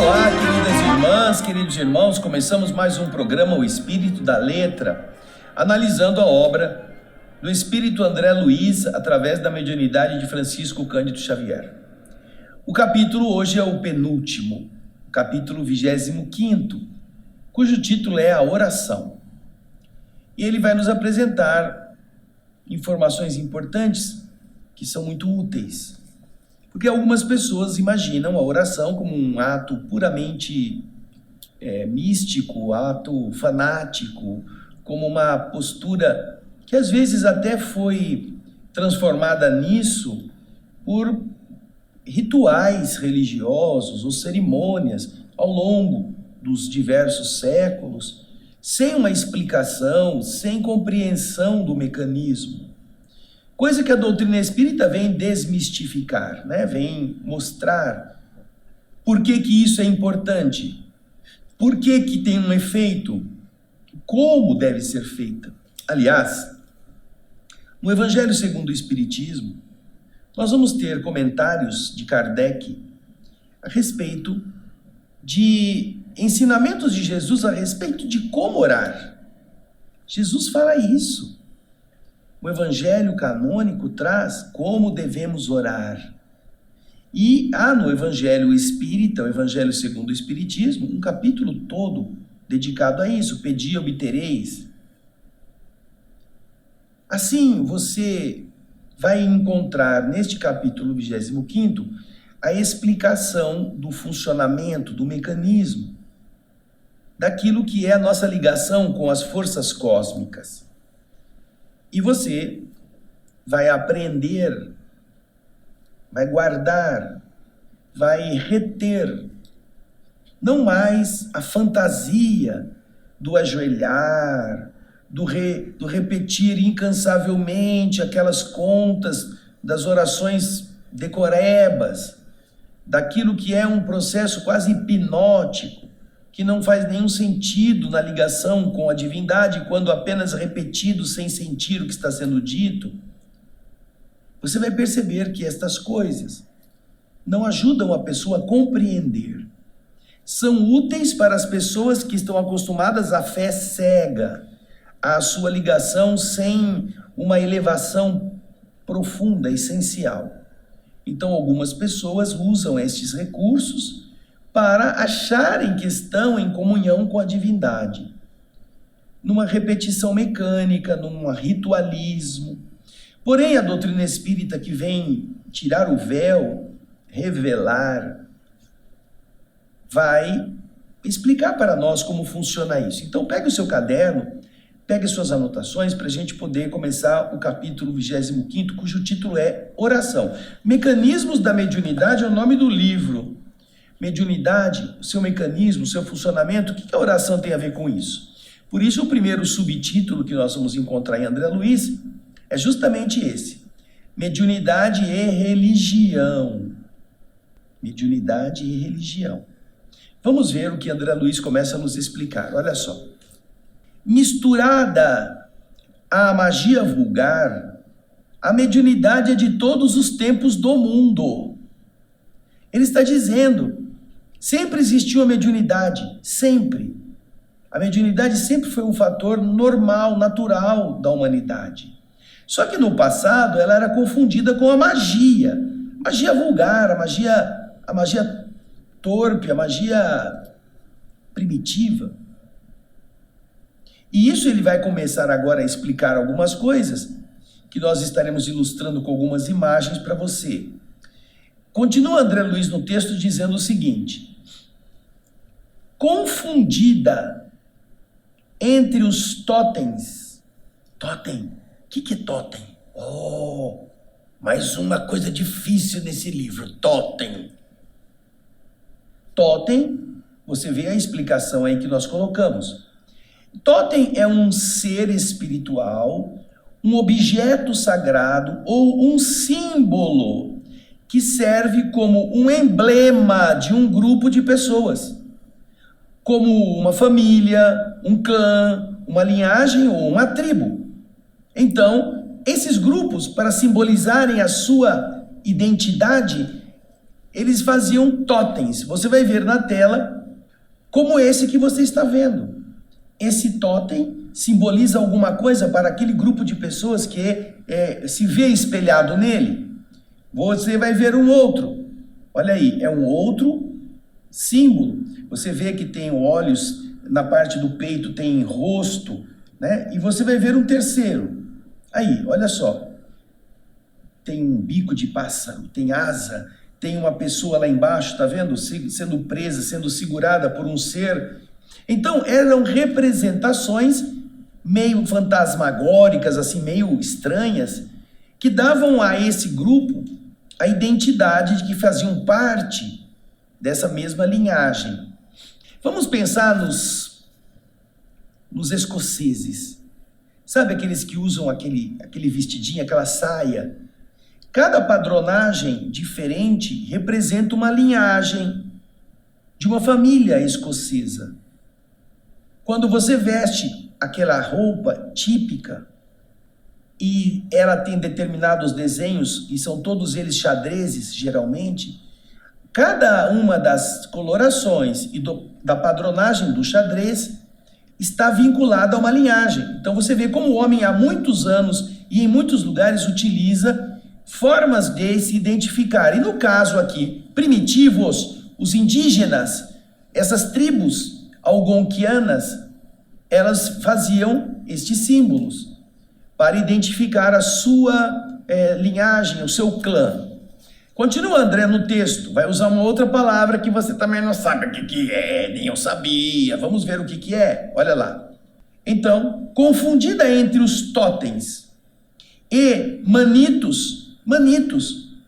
Olá, queridas irmãs, queridos irmãos, começamos mais um programa, O Espírito da Letra, analisando a obra do Espírito André Luiz através da mediunidade de Francisco Cândido Xavier. O capítulo hoje é o penúltimo, o capítulo 25º, cujo título é A Oração. E ele vai nos apresentar informações importantes que são muito úteis. Porque algumas pessoas imaginam a oração como um ato puramente místico, ato fanático, como uma postura que às vezes até foi transformada nisso por rituais religiosos ou cerimônias ao longo dos diversos séculos, sem uma explicação, sem compreensão do mecanismo. Coisa que a doutrina espírita vem desmistificar, né? Vem mostrar por que isso é importante, por que tem um efeito, como deve ser feita. Aliás, no Evangelho segundo o Espiritismo, nós vamos ter comentários de Kardec a respeito de ensinamentos de Jesus a respeito de como orar. Jesus fala isso. O Evangelho canônico traz como devemos orar. E há no Evangelho Espírita, o Evangelho segundo o Espiritismo, um capítulo todo dedicado a isso, pedi e obtereis. Assim, você vai encontrar neste capítulo 25º a explicação do funcionamento, do mecanismo, daquilo que é a nossa ligação com as forças cósmicas. E você vai aprender, vai guardar, vai reter, não mais a fantasia do ajoelhar, do repetir incansavelmente aquelas contas das orações decorebas, daquilo que é um processo quase hipnótico, que não faz nenhum sentido na ligação com a divindade, quando apenas repetido sem sentir o que está sendo dito. Você vai perceber que estas coisas não ajudam a pessoa a compreender. São úteis para as pessoas que estão acostumadas à fé cega, à sua ligação sem uma elevação profunda, essencial. Então, algumas pessoas usam estes recursos para acharem que estão em comunhão com a divindade, numa repetição mecânica, num ritualismo. Porém, a doutrina espírita que vem tirar o véu, revelar, vai explicar para nós como funciona isso. Então, pegue o seu caderno, pegue suas anotações para a gente poder começar o capítulo 25º, cujo título é Oração. Mecanismos da mediunidade é o nome do livro. Mediunidade, o seu mecanismo, o seu funcionamento, o que a oração tem a ver com isso? Por isso, o primeiro subtítulo que nós vamos encontrar em André Luiz é justamente esse: mediunidade e religião. Mediunidade e religião. Vamos ver o que André Luiz começa a nos explicar. Olha só. Misturada à magia vulgar, a mediunidade é de todos os tempos do mundo. Ele está dizendo, sempre existiu a mediunidade, sempre. A mediunidade sempre foi um fator normal, natural da humanidade. Só que no passado ela era confundida com a magia vulgar, a magia torpe, a magia primitiva. E isso ele vai começar agora a explicar algumas coisas que nós estaremos ilustrando com algumas imagens para você. Continua André Luiz no texto dizendo o seguinte: confundida entre os totens. Totem? O que é totem? Oh, mais uma coisa difícil nesse livro, totem. Totem, você vê a explicação aí que nós colocamos. Totem é um ser espiritual, um objeto sagrado ou um símbolo que serve como um emblema de um grupo de pessoas, como uma família, um clã, uma linhagem ou uma tribo. Então, esses grupos, para simbolizarem a sua identidade, eles faziam totens. Você vai ver na tela como esse que você está vendo. Esse totem simboliza alguma coisa para aquele grupo de pessoas que se vê espelhado nele. Você vai ver um outro. Olha aí, é um outro símbolo. Você vê que tem olhos, na parte do peito tem rosto, né? E você vai ver um terceiro. Aí, olha só. Tem um bico de pássaro, tem asa, tem uma pessoa lá embaixo, tá vendo? Sendo presa, sendo segurada por um ser. Então, eram representações meio fantasmagóricas, assim, meio estranhas, que davam a esse grupo a identidade de que faziam parte dessa mesma linhagem. Vamos pensar nos escoceses. Sabe aqueles que usam aquele vestidinho, aquela saia? Cada padronagem diferente representa uma linhagem de uma família escocesa. Quando você veste aquela roupa típica e ela tem determinados desenhos, e são todos eles xadrezes, geralmente, cada uma das colorações e da padronagem do xadrez está vinculada a uma linhagem. Então você vê como o homem há muitos anos e em muitos lugares utiliza formas de se identificar. E no caso aqui, primitivos, os indígenas, essas tribos algonquianas, elas faziam estes símbolos para identificar a sua linhagem, o seu clã. Continua André no texto, vai usar uma outra palavra que você também não sabe o que é, nem eu sabia. Vamos ver o que é, olha lá. Então, confundida entre os totens e manitos,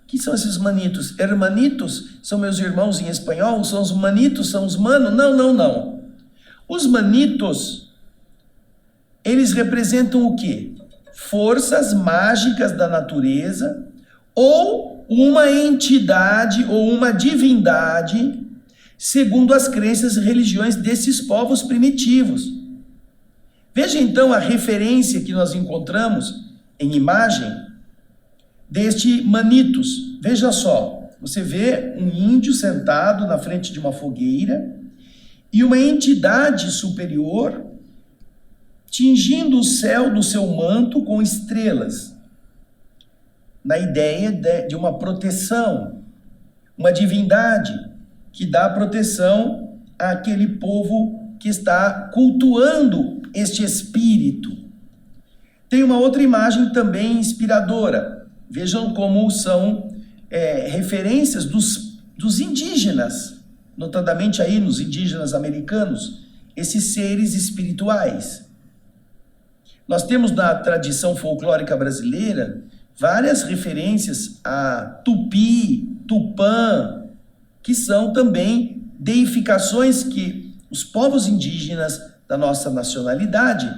que são esses manitos? Hermanitos são meus irmãos em espanhol? São os manitos? São os manos? Não. Os manitos, eles representam o quê? Forças mágicas da natureza ou uma entidade ou uma divindade, segundo as crenças e religiões desses povos primitivos. Veja então a referência que nós encontramos em imagem deste manitos. Veja só, você vê um índio sentado na frente de uma fogueira e uma entidade superior tingindo o céu do seu manto com estrelas, na ideia de uma proteção, uma divindade que dá proteção àquele povo que está cultuando este espírito. Tem uma outra imagem também inspiradora. Vejam como são referências dos indígenas, notadamente aí nos indígenas americanos, esses seres espirituais. Nós temos na tradição folclórica brasileira várias referências a Tupi, Tupã, que são também deificações que os povos indígenas da nossa nacionalidade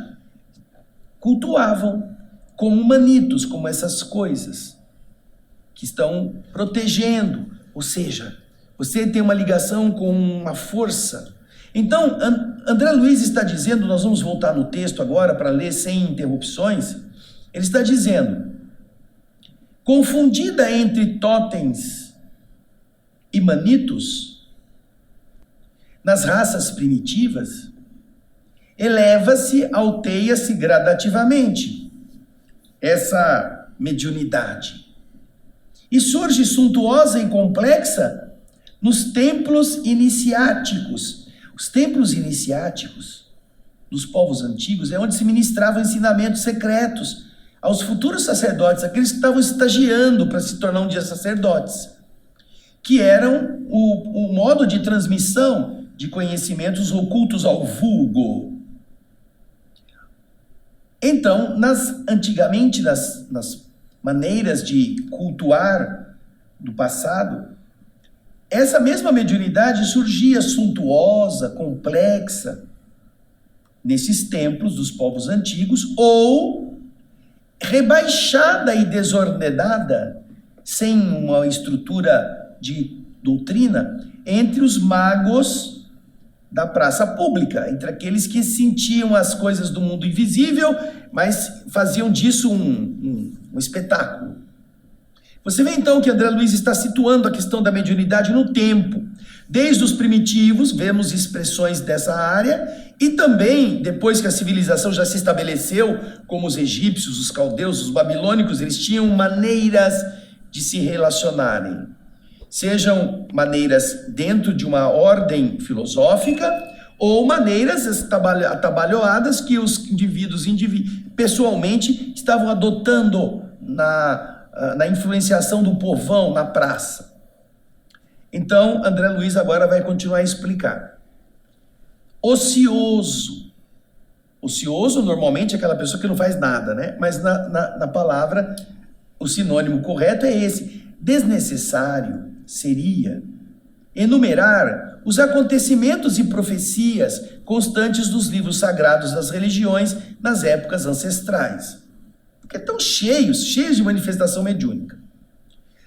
cultuavam como manitos, como essas coisas que estão protegendo, ou seja, você tem uma ligação com uma força. Então, André Luiz está dizendo, nós vamos voltar no texto agora para ler sem interrupções, ele está dizendo, confundida entre totens e manitos, nas raças primitivas, eleva-se, alteia-se gradativamente essa mediunidade e surge suntuosa e complexa nos templos iniciáticos. Os templos iniciáticos dos povos antigos é onde se ministravam ensinamentos secretos aos futuros sacerdotes, aqueles que estavam estagiando para se tornar um dia sacerdotes, que eram o modo de transmissão de conhecimentos ocultos ao vulgo. Então, antigamente, nas maneiras de cultuar do passado, essa mesma mediunidade surgia suntuosa, complexa, nesses templos dos povos antigos, ou rebaixada e desordenada, sem uma estrutura de doutrina, entre os magos da praça pública, entre aqueles que sentiam as coisas do mundo invisível, mas faziam disso um espetáculo. Você vê então que André Luiz está situando a questão da mediunidade no tempo. Desde os primitivos, vemos expressões dessa área, e também, depois que a civilização já se estabeleceu, como os egípcios, os caldeus, os babilônicos, eles tinham maneiras de se relacionarem. Sejam maneiras dentro de uma ordem filosófica, ou maneiras atabalhoadas que os indivíduos pessoalmente estavam adotando na influenciação do povão na praça. Então, André Luiz agora vai continuar a explicar. Ocioso. Ocioso normalmente é aquela pessoa que não faz nada, né? Mas na palavra, o sinônimo correto é esse. Desnecessário seria enumerar os acontecimentos e profecias constantes dos livros sagrados das religiões nas épocas ancestrais. Porque estão cheios de manifestação mediúnica.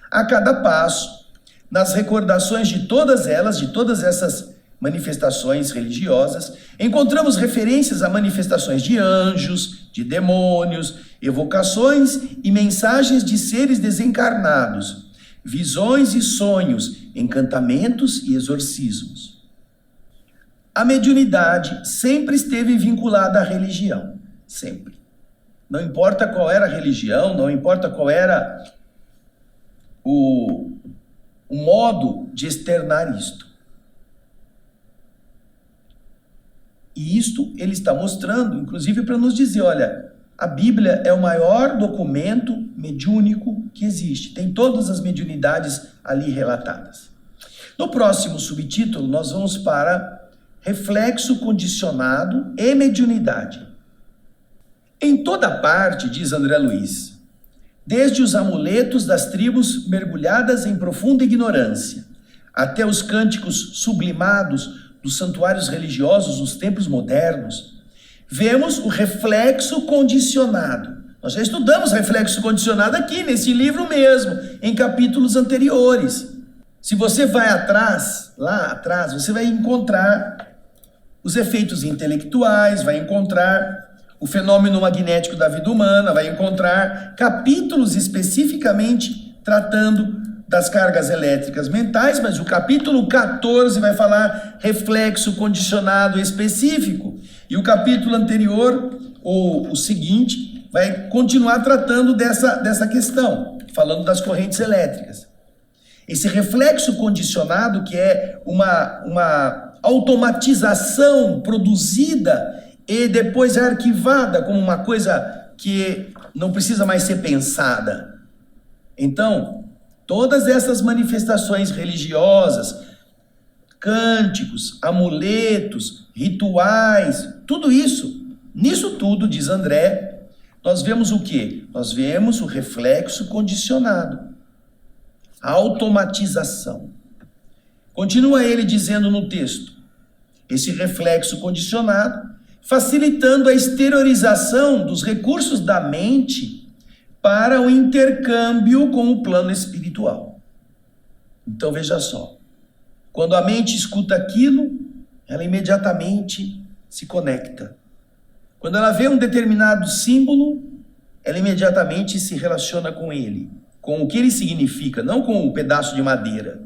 A cada passo, nas recordações de todas essas manifestações religiosas, encontramos referências a manifestações de anjos, de demônios, evocações e mensagens de seres desencarnados, visões e sonhos, encantamentos e exorcismos. A mediunidade sempre esteve vinculada à religião, sempre. Não importa qual era a religião, não importa qual era o modo de externar isto. E isto ele está mostrando, inclusive, para nos dizer, olha, a Bíblia é o maior documento mediúnico que existe. Tem todas as mediunidades ali relatadas. No próximo subtítulo, nós vamos para reflexo condicionado e mediunidade. Em toda parte, diz André Luiz, desde os amuletos das tribos mergulhadas em profunda ignorância, até os cânticos sublimados dos santuários religiosos nos tempos modernos, vemos o reflexo condicionado. Nós já estudamos reflexo condicionado aqui, nesse livro mesmo, em capítulos anteriores. Se você vai lá atrás, você vai encontrar os efeitos intelectuais, vai encontrar o fenômeno magnético da vida humana, vai encontrar capítulos especificamente tratando das cargas elétricas mentais, mas o capítulo 14 vai falar reflexo condicionado específico. E o capítulo anterior, ou o seguinte, vai continuar tratando dessa questão, falando das correntes elétricas. Esse reflexo condicionado, que é uma automatização produzida e depois é arquivada como uma coisa que não precisa mais ser pensada. Então, todas essas manifestações religiosas, cânticos, amuletos, rituais, tudo isso, nisso tudo, diz André, nós vemos o quê? Nós vemos o reflexo condicionado, a automatização. Continua ele dizendo no texto, esse reflexo condicionado, facilitando a exteriorização dos recursos da mente para o intercâmbio com o plano espiritual. Então veja só, quando a mente escuta aquilo, ela imediatamente se conecta. Quando ela vê um determinado símbolo, ela imediatamente se relaciona com ele, com o que ele significa, não com um pedaço de madeira.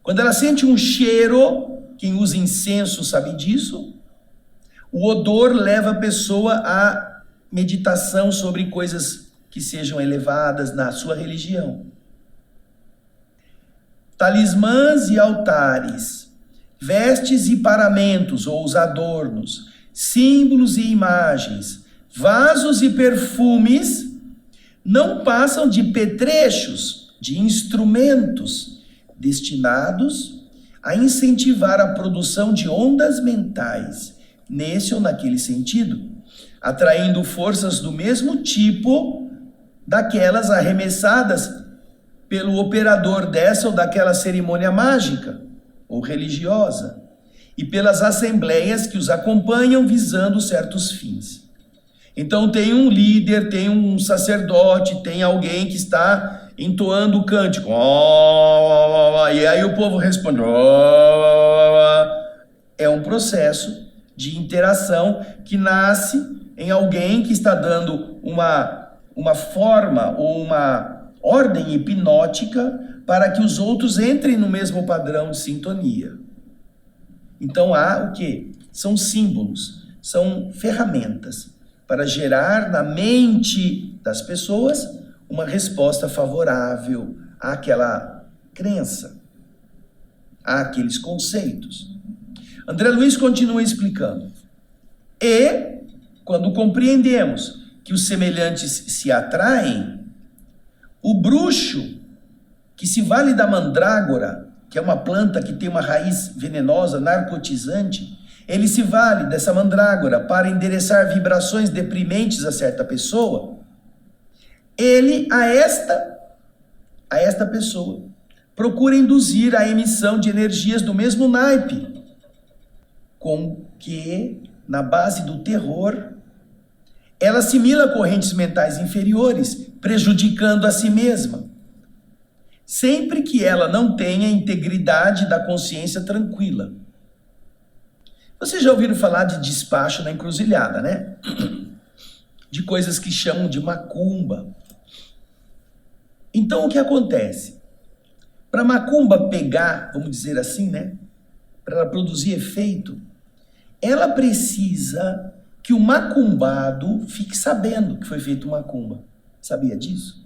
Quando ela sente um cheiro, quem usa incenso sabe disso, o odor leva a pessoa à meditação sobre coisas que sejam elevadas na sua religião. Talismãs e altares, vestes e paramentos ou os adornos, símbolos e imagens, vasos e perfumes, não passam de petrechos, de instrumentos destinados a incentivar a produção de ondas mentais, nesse ou naquele sentido, atraindo forças do mesmo tipo daquelas arremessadas pelo operador dessa ou daquela cerimônia mágica ou religiosa, e pelas assembleias que os acompanham visando certos fins. Então tem um líder, tem um sacerdote, tem alguém que está entoando o cântico, e aí o povo responde, é um processo de interação que nasce em alguém que está dando uma forma ou ordem hipnótica para que os outros entrem no mesmo padrão de sintonia. Então há o quê? São símbolos, são ferramentas para gerar na mente das pessoas uma resposta favorável àquela crença, àqueles conceitos. André Luiz continua explicando. E, quando compreendemos que os semelhantes se atraem, o bruxo, que se vale da mandrágora, que é uma planta que tem uma raiz venenosa, narcotizante, ele se vale dessa mandrágora para endereçar vibrações deprimentes a certa pessoa. Ele, a esta pessoa, procura induzir a emissão de energias do mesmo naipe, com que, na base do terror, ela assimila correntes mentais inferiores, prejudicando a si mesma, sempre que ela não tenha integridade da consciência tranquila. Vocês já ouviram falar de despacho na encruzilhada, né? De coisas que chamam de macumba. Então, o que acontece? Para a macumba pegar, vamos dizer assim, né? Para ela produzir efeito, ela precisa que o macumbado fique sabendo que foi feito macumba. Sabia disso?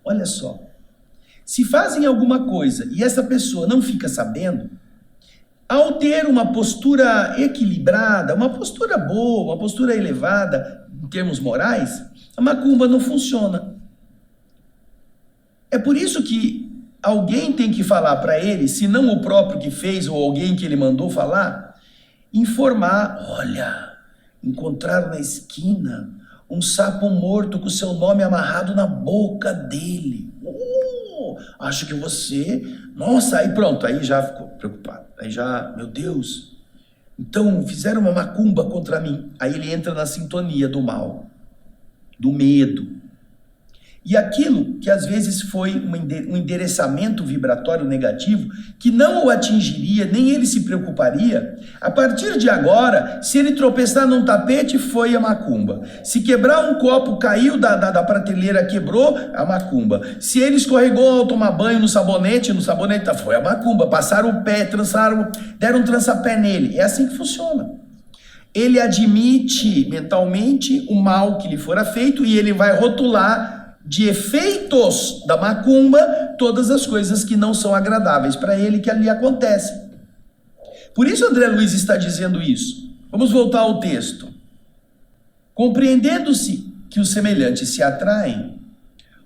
Olha só. Se fazem alguma coisa e essa pessoa não fica sabendo, ao ter uma postura equilibrada, uma postura boa, uma postura elevada, em termos morais, a macumba não funciona. É por isso que alguém tem que falar para ele, se não o próprio que fez ou alguém que ele mandou falar, informar: olha, encontraram na esquina um sapo morto com seu nome amarrado na boca dele. Acho que você... Nossa, aí pronto, aí já ficou preocupado. Aí já, meu Deus, então fizeram uma macumba contra mim. Aí ele entra na sintonia do mal, do medo. E aquilo que às vezes foi um endereçamento vibratório negativo, que não o atingiria, nem ele se preocuparia, a partir de agora, se ele tropeçar num tapete, foi a macumba. Se quebrar um copo, caiu da prateleira, quebrou, a macumba. Se ele escorregou ao tomar banho no sabonete, foi a macumba. Passaram o pé, deram um trança-pé nele. É assim que funciona. Ele admite mentalmente o mal que lhe fora feito e ele vai rotular de efeitos da macumba todas as coisas que não são agradáveis para ele que ali acontecem. Por isso André Luiz está dizendo isso. Vamos voltar ao texto. Compreendendo-se que os semelhantes se atraem,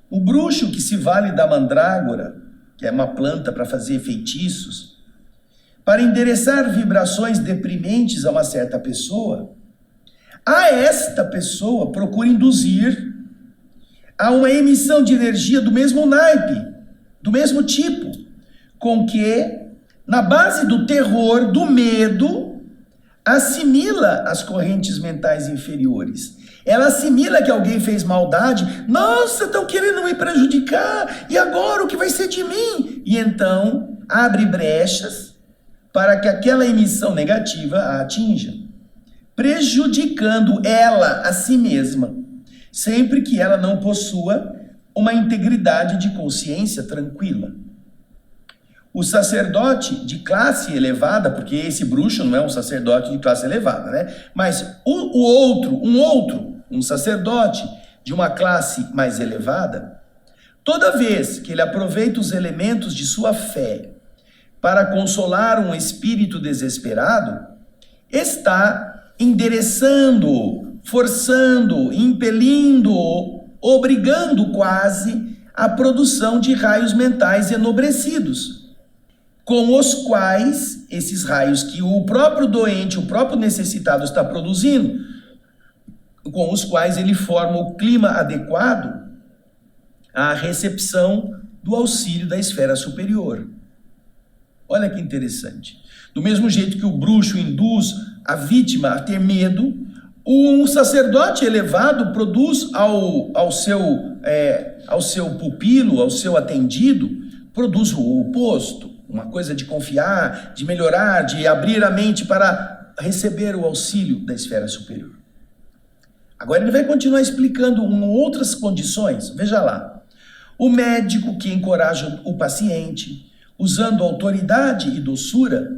o bruxo que se vale da mandrágora, que é uma planta para fazer feitiços, para endereçar vibrações deprimentes a uma certa pessoa, a esta pessoa procura induzir a uma emissão de energia do mesmo naipe, do mesmo tipo, com que, na base do terror, do medo, assimila as correntes mentais inferiores. Ela assimila que alguém fez maldade. Nossa, estão querendo me prejudicar, e agora o que vai ser de mim? E então abre brechas para que aquela emissão negativa a atinja, prejudicando ela a si mesma, sempre que ela não possua uma integridade de consciência tranquila. O sacerdote de classe elevada, porque esse bruxo não é um sacerdote de classe elevada, né? Mas um sacerdote de uma classe mais elevada, toda vez que ele aproveita os elementos de sua fé para consolar um espírito desesperado, está endereçando, forçando, impelindo, obrigando quase a produção de raios mentais enobrecidos, com os quais, esses raios que o próprio doente, o próprio necessitado está produzindo, com os quais ele forma o clima adequado à recepção do auxílio da esfera superior. Olha que interessante. Do mesmo jeito que o bruxo induz a vítima a ter medo, um sacerdote elevado produz ao seu pupilo, ao seu atendido, produz o oposto, uma coisa de confiar, de melhorar, de abrir a mente para receber o auxílio da esfera superior. Agora ele vai continuar explicando outras condições. Veja lá. O médico que encoraja o paciente, usando autoridade e doçura,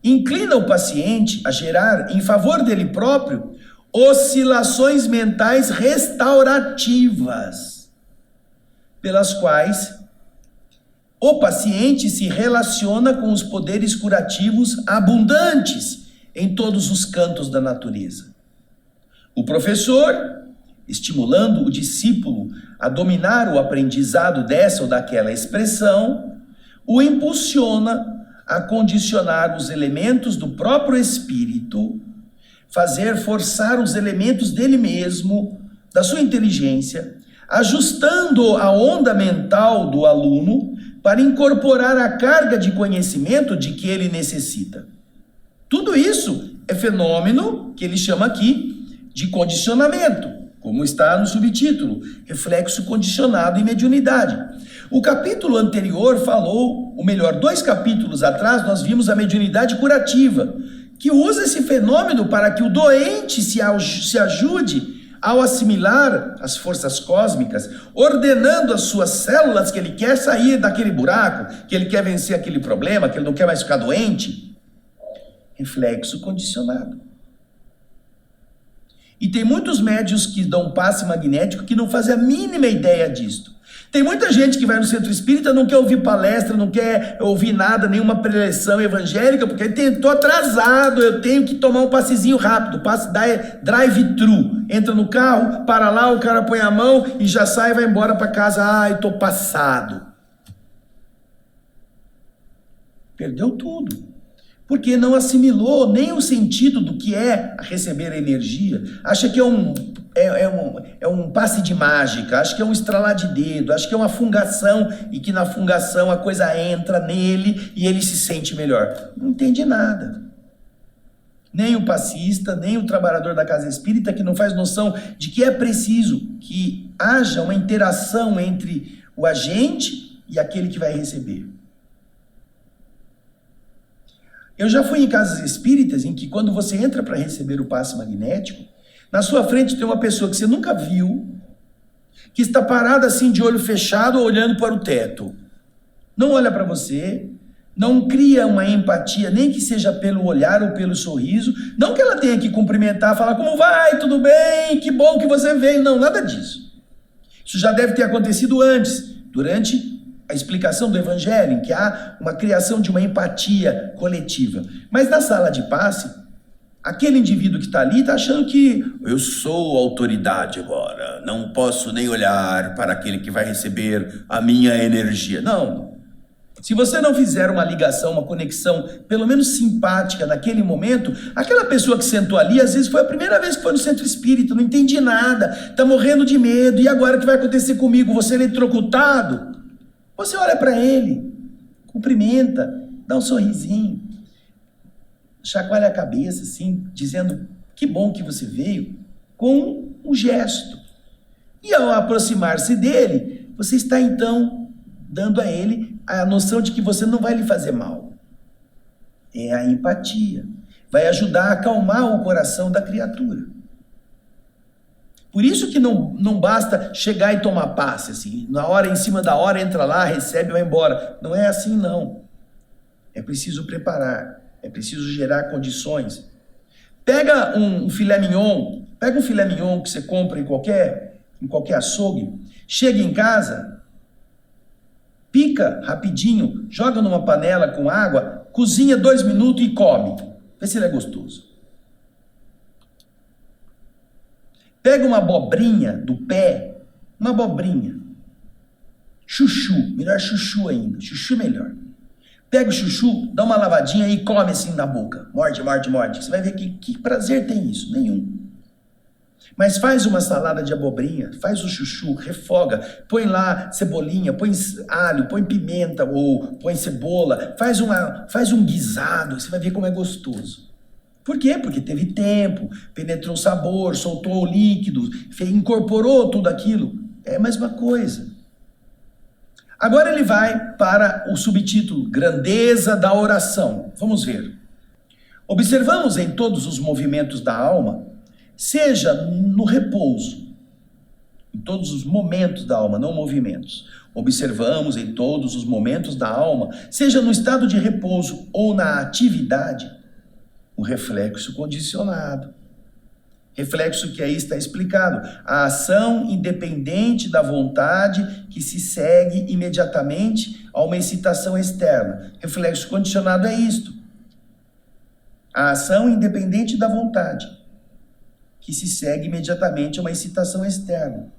inclina o paciente a gerar, em favor dele próprio, oscilações mentais restaurativas, pelas quais o paciente se relaciona com os poderes curativos abundantes em todos os cantos da natureza. O professor, estimulando o discípulo a dominar o aprendizado dessa ou daquela expressão, o impulsiona a condicionar os elementos do próprio espírito, fazer forçar os elementos dele mesmo, da sua inteligência, ajustando a onda mental do aluno para incorporar a carga de conhecimento de que ele necessita. Tudo isso é fenômeno que ele chama aqui de condicionamento, como está no subtítulo, reflexo condicionado em mediunidade. O capítulo anterior falou, ou melhor, 2 capítulos atrás, nós vimos a mediunidade curativa, que usa esse fenômeno para que o doente se ajude ao assimilar as forças cósmicas, ordenando as suas células que ele quer sair daquele buraco, que ele quer vencer aquele problema, que ele não quer mais ficar doente. Reflexo condicionado. E tem muitos médiuns que dão passe magnético que não fazem a mínima ideia disto. Tem muita gente que vai no centro espírita, não quer ouvir palestra, não quer ouvir nada, nenhuma preleção evangélica, porque estou atrasado, eu tenho que tomar um passezinho rápido, passe drive-thru. Entra no carro, para lá, o cara põe a mão e já sai e vai embora para casa. Ai, estou passado. Perdeu tudo. Porque não assimilou nem o sentido do que é receber energia. Acha que é um passe de mágica, acha que é um estralar de dedo, acha que é uma fungação e que na fungação a coisa entra nele e ele se sente melhor. Não entende nada. Nem o passista, nem o trabalhador da casa espírita que não faz noção de que é preciso que haja uma interação entre o agente e aquele que vai receber. Eu já fui em casas espíritas em que quando você entra para receber o passe magnético, na sua frente tem uma pessoa que você nunca viu, que está parada assim de olho fechado, olhando para o teto. Não olha para você, não cria uma empatia, nem que seja pelo olhar ou pelo sorriso, não que ela tenha que cumprimentar, falar como vai, tudo bem, que bom que você veio, não, nada disso. Isso já deve ter acontecido antes, durante a explicação do Evangelho, em que há uma criação de uma empatia coletiva. Mas na sala de passe, aquele indivíduo que está ali está achando que eu sou autoridade agora, não posso nem olhar para aquele que vai receber a minha energia. Não. Se você não fizer uma ligação, uma conexão, pelo menos simpática naquele momento, aquela pessoa que sentou ali, às vezes foi a primeira vez que foi no centro espírita, não entendi nada, está morrendo de medo, e agora o que vai acontecer comigo? Você eletrocutado? Você olha para ele, cumprimenta, dá um sorrisinho, chacoalha a cabeça assim, dizendo que bom que você veio, com um gesto. E ao aproximar-se dele, você está então dando a ele a noção de que você não vai lhe fazer mal. É a empatia. Vai ajudar a acalmar o coração da criatura. Por isso que não basta chegar e tomar passe, assim, na hora, em cima da hora, entra lá, recebe e vai embora. Não é assim, não. É preciso preparar, é preciso gerar condições. Pega um filé mignon que você compra em qualquer açougue, chega em casa, pica rapidinho, joga numa panela com água, cozinha 2 minutos e come. Vê se ele é gostoso. Pega uma abobrinha do pé, uma abobrinha. Chuchu, melhor chuchu ainda, chuchu melhor. Pega o chuchu, dá uma lavadinha e come assim na boca. Morde, morde, morde. Você vai ver que prazer tem isso, nenhum. Mas faz uma salada de abobrinha, faz o chuchu, refoga, põe lá cebolinha, põe alho, põe pimenta ou põe cebola, faz um guisado, você vai ver como é gostoso. Por quê? Porque teve tempo, penetrou o sabor, soltou o líquido, incorporou tudo aquilo. É a mesma coisa. Agora ele vai para o subtítulo, Grandeza da Oração. Vamos ver. Observamos em todos os movimentos da alma seja no repouso, em todos os momentos da alma, não movimentos. Observamos em todos os momentos da alma, seja no estado de repouso ou na atividade, o reflexo condicionado. Reflexo que aí está explicado. A ação independente da vontade que se segue imediatamente a uma excitação externa. Reflexo condicionado é isto. A ação independente da vontade que se segue imediatamente a uma excitação externa.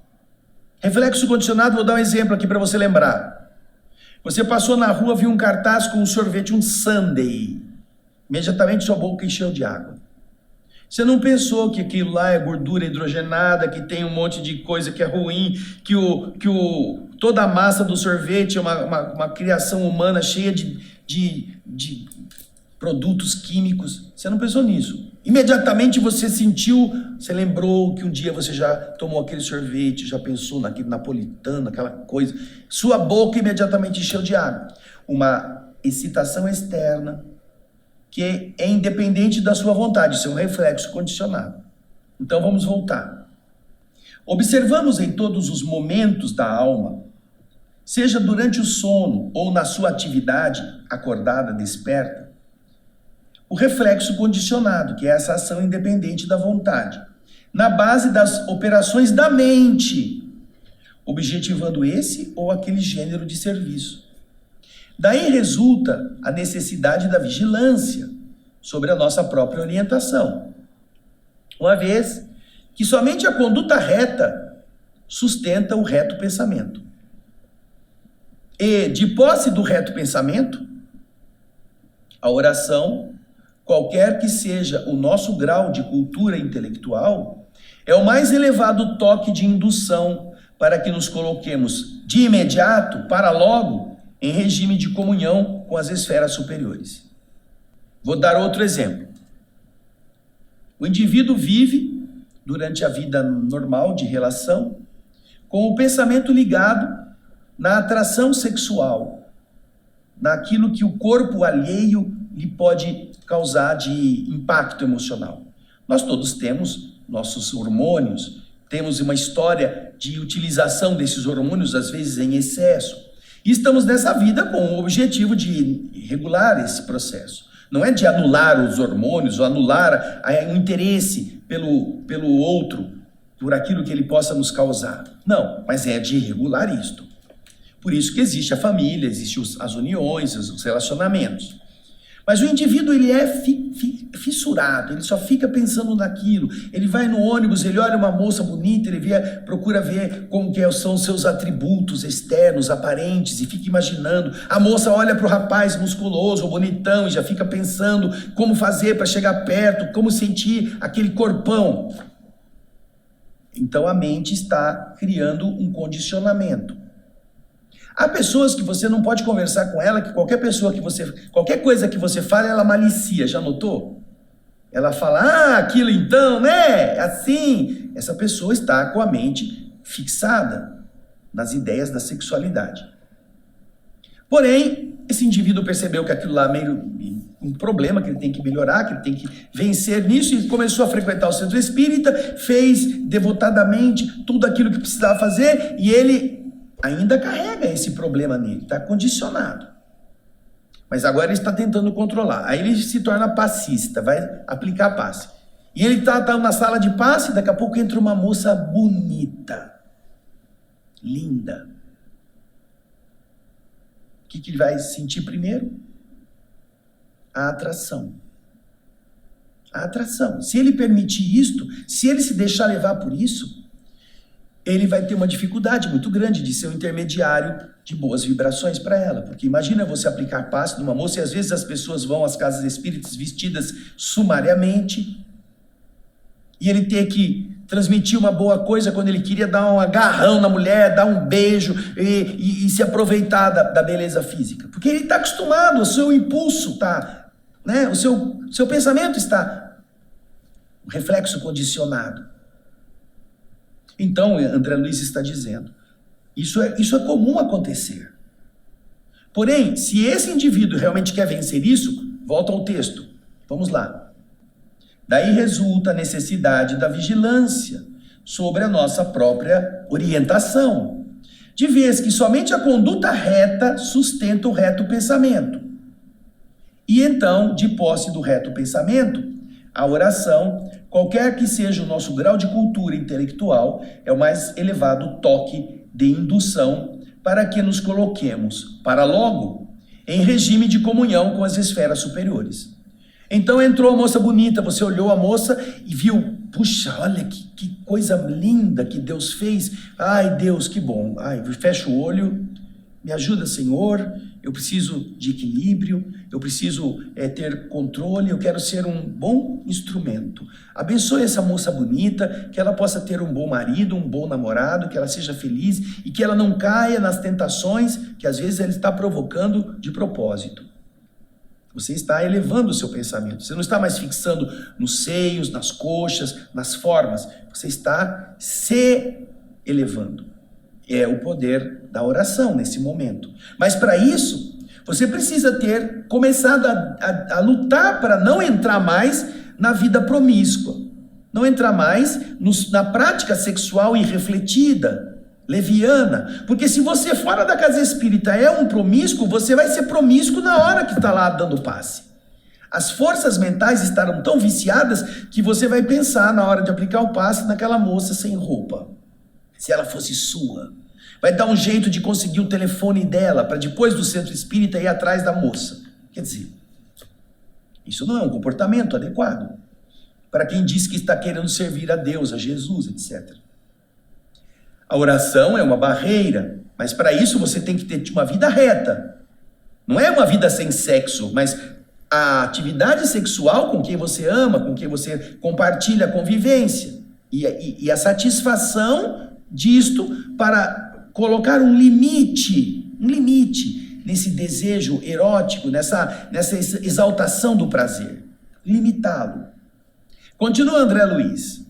Reflexo condicionado, vou dar um exemplo aqui para você lembrar. Você passou na rua, viu um cartaz com um sorvete, um sundae. Imediatamente sua boca encheu de água. Você não pensou que aquilo lá é gordura hidrogenada, que tem um monte de coisa que é ruim, toda a massa do sorvete é uma criação humana cheia de produtos químicos. Você não pensou nisso. Imediatamente você lembrou que um dia você já tomou aquele sorvete, já pensou naquele napolitano, aquela coisa. Sua boca imediatamente encheu de água. Uma excitação externa que é independente da sua vontade, isso é um reflexo condicionado. Então vamos voltar. Observamos em todos os momentos da alma, seja durante o sono ou na sua atividade acordada, desperta, o reflexo condicionado, que é essa ação independente da vontade, na base das operações da mente, objetivando esse ou aquele gênero de serviço. Daí resulta a necessidade da vigilância sobre a nossa própria orientação, uma vez que somente a conduta reta sustenta o reto pensamento. E, de posse do reto pensamento, a oração, qualquer que seja o nosso grau de cultura intelectual, é o mais elevado toque de indução para que nos coloquemos de imediato, para logo, em regime de comunhão com as esferas superiores. Vou dar outro exemplo. O indivíduo vive, durante a vida normal de relação, com o pensamento ligado na atração sexual, naquilo que o corpo alheio lhe pode causar de impacto emocional. Nós todos temos nossos hormônios, temos uma história de utilização desses hormônios, às vezes em excesso. E estamos nessa vida com o objetivo de regular esse processo. Não é de anular os hormônios ou anular o interesse pelo outro, por aquilo que ele possa nos causar. Não, mas é de regular isto. Por isso que existe a família, existem as uniões, os relacionamentos. Mas o indivíduo, ele é fissurado, ele só fica pensando naquilo. Ele vai no ônibus, ele olha uma moça bonita, ele procura ver como que são os seus atributos externos, aparentes, e fica imaginando. A moça olha para o rapaz musculoso, bonitão, e já fica pensando como fazer para chegar perto, como sentir aquele corpão. Então a mente está criando um condicionamento. Há pessoas que você não pode conversar com ela, que qualquer coisa que você fala, ela malicia, já notou? Ela fala, aquilo então, né? Assim. Essa pessoa está com a mente fixada nas ideias da sexualidade. Porém, esse indivíduo percebeu que aquilo lá é meio um problema, que ele tem que melhorar, que ele tem que vencer nisso, e começou a frequentar o centro espírita, fez devotadamente tudo aquilo que precisava fazer, e ele ainda carrega esse problema nele, está condicionado. Mas agora ele está tentando controlar. Aí ele se torna passista, vai aplicar passe. E ele está na sala de passe, daqui a pouco entra uma moça bonita, linda. O que ele vai sentir primeiro? A atração. A atração. Se ele permitir isto, se ele se deixar levar por isso, ele vai ter uma dificuldade muito grande de ser um intermediário de boas vibrações para ela. Porque imagina você aplicar passe numa moça, e às vezes as pessoas vão às casas espíritas vestidas sumariamente, e ele ter que transmitir uma boa coisa quando ele queria dar um agarrão na mulher, dar um beijo e se aproveitar da beleza física. Porque ele está acostumado, o seu impulso está, né? O seu pensamento está, o reflexo condicionado. Então, André Luiz está dizendo, isso é comum acontecer. Porém, se esse indivíduo realmente quer vencer isso, volta ao texto. Vamos lá. Daí resulta a necessidade da vigilância sobre a nossa própria orientação, de vez que somente a conduta reta sustenta o reto pensamento. E então, de posse do reto pensamento, a oração, qualquer que seja o nosso grau de cultura intelectual, é o mais elevado toque de indução para que nos coloquemos, para logo, em regime de comunhão com as esferas superiores. Então entrou a moça bonita, você olhou a moça e viu, puxa, olha que coisa linda que Deus fez. Ai, Deus, que bom. Ai, fecha o olho, me ajuda, Senhor, eu preciso de equilíbrio, eu preciso ter controle, eu quero ser um bom instrumento. Abençoe essa moça bonita, que ela possa ter um bom marido, um bom namorado, que ela seja feliz e que ela não caia nas tentações que às vezes ela está provocando de propósito. Você está elevando o seu pensamento, você não está mais fixando nos seios, nas coxas, nas formas, você está se elevando. É o poder da oração nesse momento. Mas para isso, você precisa ter começado a lutar para não entrar mais na vida promíscua, não entrar mais na prática sexual irrefletida, leviana, porque se você fora da casa espírita é um promíscuo, você vai ser promíscuo na hora que está lá dando passe. As forças mentais estarão tão viciadas que você vai pensar na hora de aplicar o passe naquela moça sem roupa. Se ela fosse sua, vai dar um jeito de conseguir o telefone dela para depois do centro espírita ir atrás da moça. Quer dizer, isso não é um comportamento adequado para quem diz que está querendo servir a Deus, a Jesus, etc. A oração é uma barreira, mas para isso você tem que ter uma vida reta. Não é uma vida sem sexo, mas a atividade sexual com quem você ama, com quem você compartilha a convivência. E a satisfação disto para colocar um limite nesse desejo erótico, nessa exaltação do prazer. Limitá-lo. Continua André Luiz.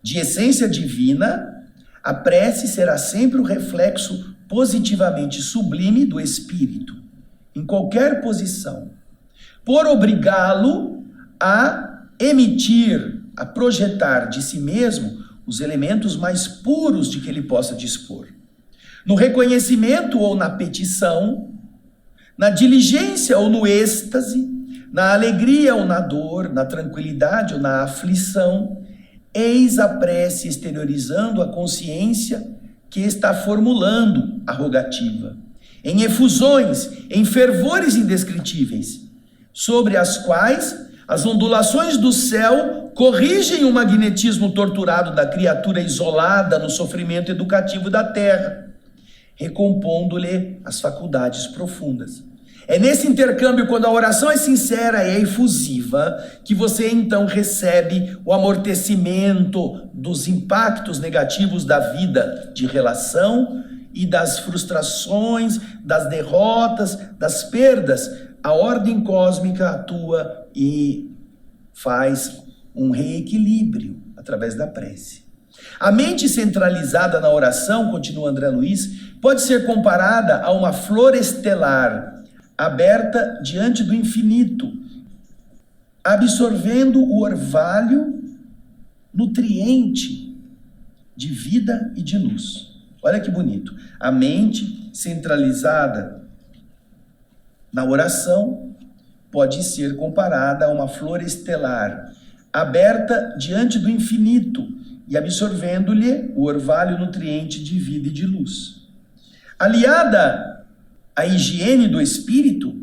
De essência divina, a prece será sempre o reflexo positivamente sublime do espírito, em qualquer posição, por obrigá-lo a emitir, a projetar de si mesmo os elementos mais puros de que ele possa dispor. No reconhecimento ou na petição, na diligência ou no êxtase, na alegria ou na dor, na tranquilidade ou na aflição, eis a prece exteriorizando a consciência que está formulando a rogativa, em efusões, em fervores indescritíveis, sobre as quais as ondulações do céu corrigem o magnetismo torturado da criatura isolada no sofrimento educativo da terra, recompondo-lhe as faculdades profundas. É nesse intercâmbio, quando a oração é sincera e é efusiva, que você então recebe o amortecimento dos impactos negativos da vida de relação e das frustrações, das derrotas, das perdas. A ordem cósmica atua e faz um reequilíbrio através da prece. A mente centralizada na oração, continua André Luiz, pode ser comparada a uma flor estelar aberta diante do infinito, absorvendo o orvalho nutriente de vida e de luz. Olha que bonito. A mente centralizada na oração pode ser comparada a uma flor estelar, aberta diante do infinito e absorvendo-lhe o orvalho nutriente de vida e de luz. Aliada à higiene do espírito,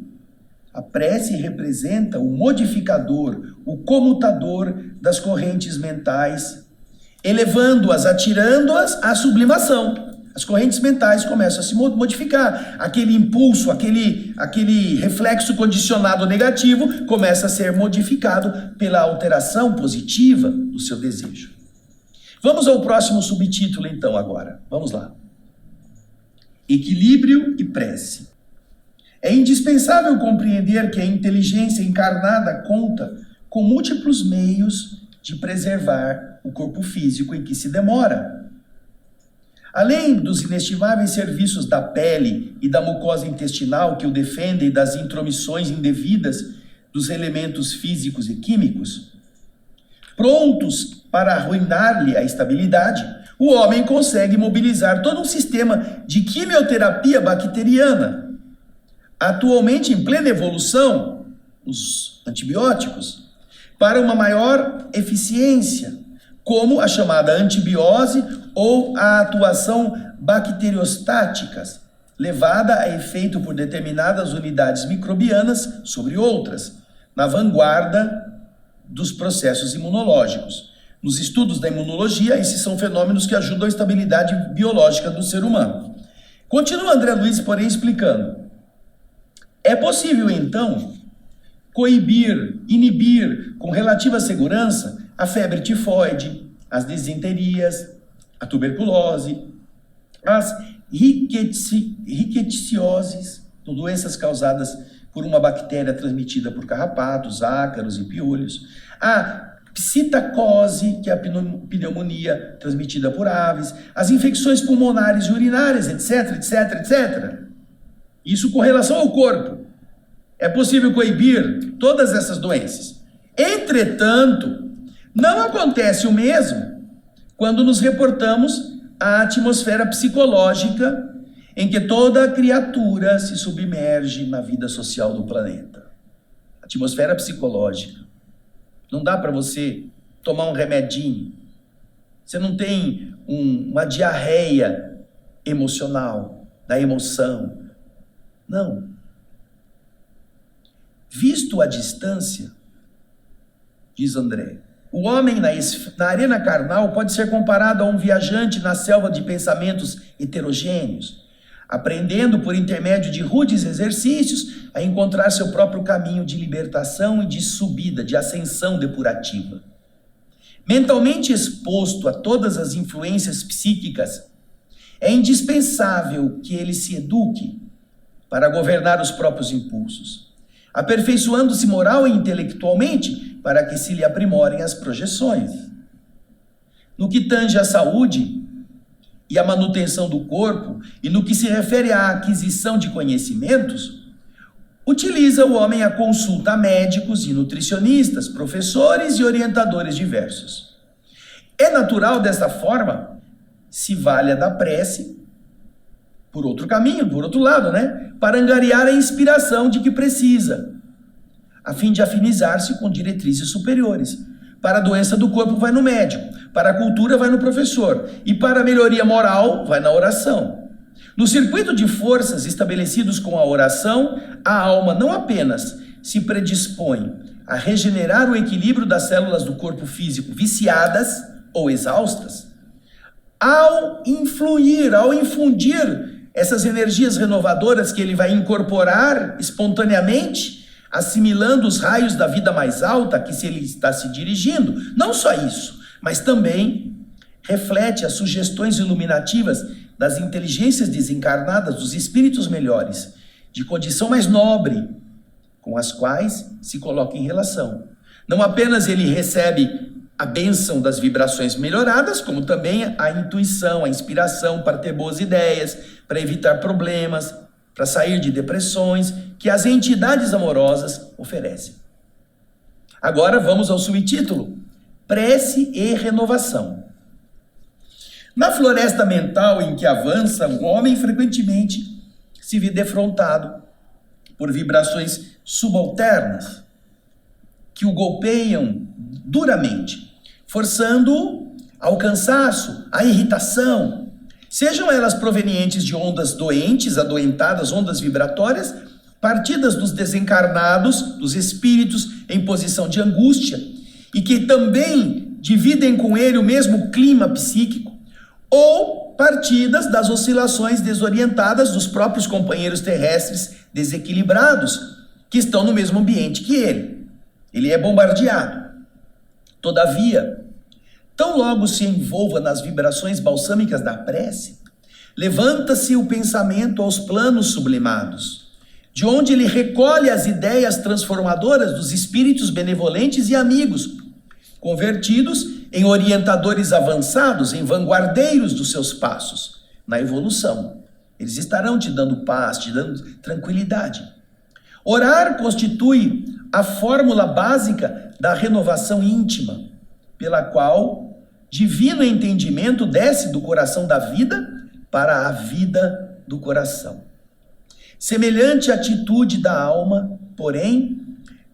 a prece representa o modificador, o comutador das correntes mentais, elevando-as, atirando-as à sublimação. As correntes mentais começam a se modificar. Aquele impulso, aquele reflexo condicionado negativo começa a ser modificado pela alteração positiva do seu desejo. Vamos ao próximo subtítulo então agora. Vamos lá. Equilíbrio e prece. É indispensável compreender que a inteligência encarnada conta com múltiplos meios de preservar o corpo físico em que se demora. Além dos inestimáveis serviços da pele e da mucosa intestinal que o defendem das intromissões indevidas dos elementos físicos e químicos, prontos para arruinar-lhe a estabilidade, o homem consegue mobilizar todo um sistema de quimioterapia bacteriana. Atualmente em plena evolução, os antibióticos, para uma maior eficiência, como a chamada antibiose ou a atuação bacteriostáticas, levada a efeito por determinadas unidades microbianas sobre outras, na vanguarda dos processos imunológicos. Nos estudos da imunologia, esses são fenômenos que ajudam a estabilidade biológica do ser humano. Continua André Luiz, porém, explicando. É possível, então, coibir, inibir com relativa segurança a febre tifoide, as disenterias, a tuberculose, as rickettsioses, doenças causadas por uma bactéria transmitida por carrapatos, ácaros e piolhos, a psitacose, que é a pneumonia transmitida por aves, as infecções pulmonares e urinárias, etc, etc, etc. Isso com relação ao corpo. É possível coibir todas essas doenças. Entretanto, não acontece o mesmo quando nos reportamos à atmosfera psicológica em que toda criatura se submerge na vida social do planeta. Atmosfera psicológica. Não dá para você tomar um remedinho. Você não tem uma diarreia emocional, da emoção. Não. Visto a distância, diz André, o homem na arena carnal pode ser comparado a um viajante na selva de pensamentos heterogêneos, aprendendo por intermédio de rudes exercícios a encontrar seu próprio caminho de libertação e de subida, de ascensão depurativa. Mentalmente exposto a todas as influências psíquicas, é indispensável que ele se eduque para governar os próprios impulsos, aperfeiçoando-se moral e intelectualmente para que se lhe aprimorem as projeções. No que tange à saúde e à manutenção do corpo, e no que se refere à aquisição de conhecimentos, utiliza o homem a consulta a médicos e nutricionistas, professores e orientadores diversos. É natural, desta forma, se valha da prece, por outro caminho, por outro lado, para angariar a inspiração de que precisa, a fim de afinizar-se com diretrizes superiores. Para a doença do corpo, vai no médico. Para a cultura, vai no professor. E para a melhoria moral, vai na oração. No circuito de forças estabelecidos com a oração, a alma não apenas se predispõe a regenerar o equilíbrio das células do corpo físico viciadas ou exaustas, ao infundir essas energias renovadoras que ele vai incorporar espontaneamente, assimilando os raios da vida mais alta a que ele está se dirigindo. Não só isso, mas também reflete as sugestões iluminativas das inteligências desencarnadas, dos espíritos melhores, de condição mais nobre, com as quais se coloca em relação. Não apenas ele recebe a bênção das vibrações melhoradas, como também a intuição, a inspiração para ter boas ideias, para evitar problemas, para sair de depressões que as entidades amorosas oferecem. Agora vamos ao subtítulo: Prece e Renovação. Na floresta mental em que avança, o homem frequentemente se vê defrontado por vibrações subalternas que o golpeiam duramente, forçando-o ao cansaço, à irritação, sejam elas provenientes de ondas doentes, adoentadas, ondas vibratórias, partidas dos desencarnados, dos espíritos em posição de angústia, e que também dividem com ele o mesmo clima psíquico, ou partidas das oscilações desorientadas dos próprios companheiros terrestres desequilibrados, que estão no mesmo ambiente que ele. Ele é bombardeado. Todavia, tão logo se envolva nas vibrações balsâmicas da prece, levanta-se o pensamento aos planos sublimados, de onde ele recolhe as ideias transformadoras dos espíritos benevolentes e amigos, convertidos em orientadores avançados, em vanguardeiros dos seus passos, na evolução. Eles estarão te dando paz, te dando tranquilidade. Orar constitui a fórmula básica da renovação íntima, pela qual divino entendimento desce do coração da vida para a vida do coração. Semelhante atitude da alma, porém,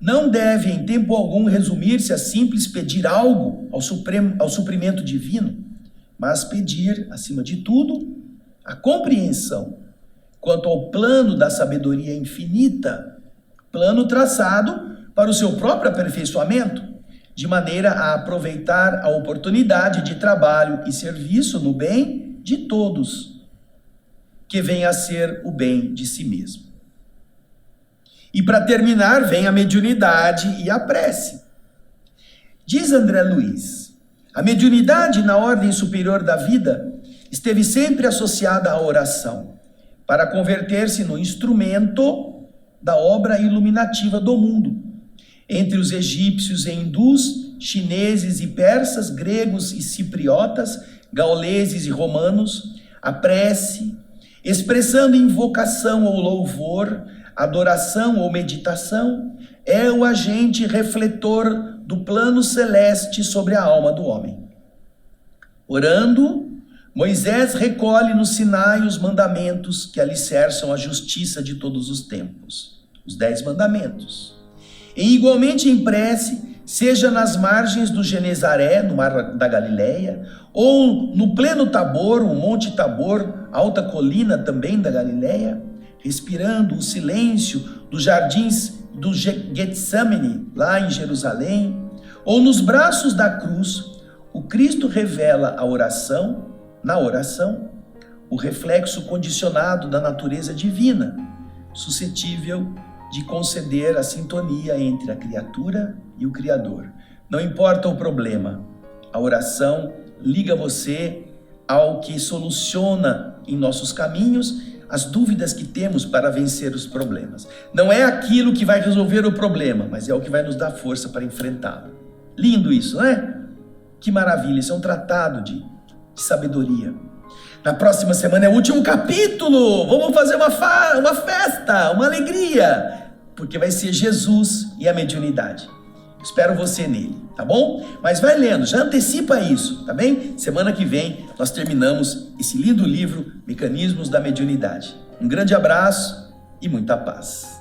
não deve em tempo algum resumir-se a simples pedir algo ao suprimento divino, mas pedir, acima de tudo, a compreensão quanto ao plano da sabedoria infinita, plano traçado para o seu próprio aperfeiçoamento, de maneira a aproveitar a oportunidade de trabalho e serviço no bem de todos, que venha a ser o bem de si mesmo. E para terminar, vem a mediunidade e a prece. Diz André Luiz, a mediunidade na ordem superior da vida esteve sempre associada à oração, para converter-se no instrumento da obra iluminativa do mundo. Entre os egípcios e hindus, chineses e persas, gregos e cipriotas, gauleses e romanos, a prece, expressando invocação ou louvor, adoração ou meditação, é o agente refletor do plano celeste sobre a alma do homem. Orando, Moisés recolhe no Sinai os mandamentos que alicerçam a justiça de todos os tempos, os 10 mandamentos. E igualmente em prece, seja nas margens do Genezaré, no mar da Galileia, ou no pleno Tabor, o Monte Tabor, alta colina também da Galileia, respirando o silêncio dos jardins do Getsemane, lá em Jerusalém, ou nos braços da cruz, o Cristo revela na oração, o reflexo condicionado da natureza divina, suscetível de conceder a sintonia entre a criatura e o Criador. Não importa o problema, a oração liga você ao que soluciona em nossos caminhos as dúvidas que temos para vencer os problemas. Não é aquilo que vai resolver o problema, mas é o que vai nos dar força para enfrentá-lo. Lindo isso, não é? Que maravilha, isso é um tratado de sabedoria. Na próxima semana é o último capítulo, vamos fazer uma festa, uma alegria, porque vai ser Jesus e a mediunidade. Espero você nele, tá bom? Mas vai lendo, já antecipa isso, tá bem? Semana que vem nós terminamos esse lindo livro, Mecanismos da Mediunidade. Um grande abraço e muita paz.